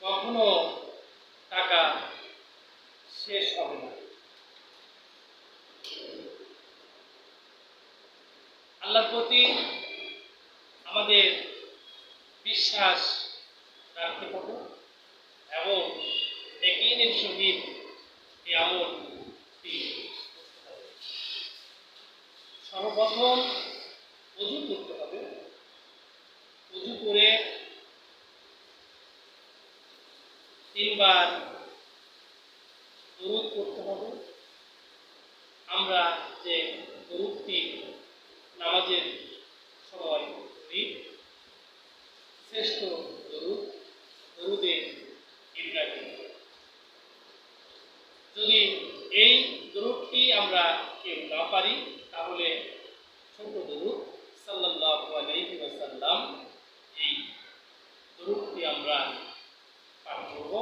কখনো টাকা শেষ হবে না। আল্লাহর প্রতি আমাদের বিশ্বাস রাখতে হবে এবং ইয়াকিনের সহিত এই আমলটি করতে হবে। সর্বপ্রথম ওযু করতে হবে। ওযু করে 3 বার দরুদ পড়তে হবে। আমরা যে দরুদটি নামাজের সময় পড়ি, শ্রেষ্ঠ দরুদ দরুদে ইব্রাহিম। যদি এই দরুদটি আমরা কেউ না পারি, তাহলে ছোট দরুদ সাল্লাল্লাহু আলাইহি ওয়াসাল্লাম, এই দরুদটি আমরা পাঠ করব।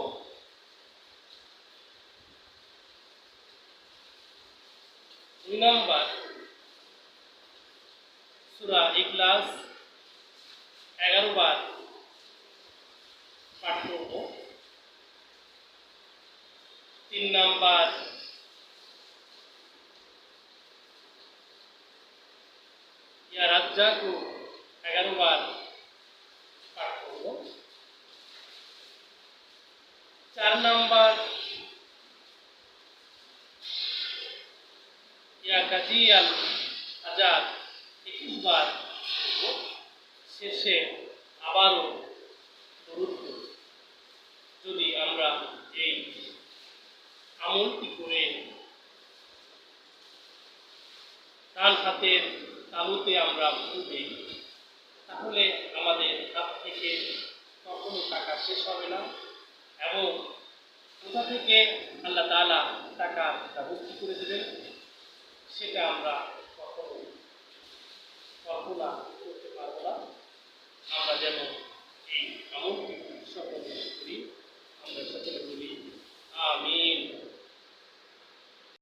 2 নম্বর সূরা ইখলাস 11 বার পাঠ করব। 3 নম্বর ইয়া রাজ্জাকু 11 বার পাঠ করব। 4 নম্বর ইয়া কাজিয়াল হাজাত 21 বার করব। শেষে আবারও দরুদ পড়ব। যদি আমরা এই আমলটি করে ডান হাতের তালুতে আমরা ফু দিই, তাহলে আমাদের হাত থেকে কখনো টাকা শেষ হবে না এবং কোথা থেকে আল্লাহ তাআলা টাকা ব্যবস্থা করে দেবেন সেটা আমরা কখনো কল্পনা করতে পারবো না। আমরা যেন এই আমলটি সকলে করি। আমরা সকলে বলি আমিন।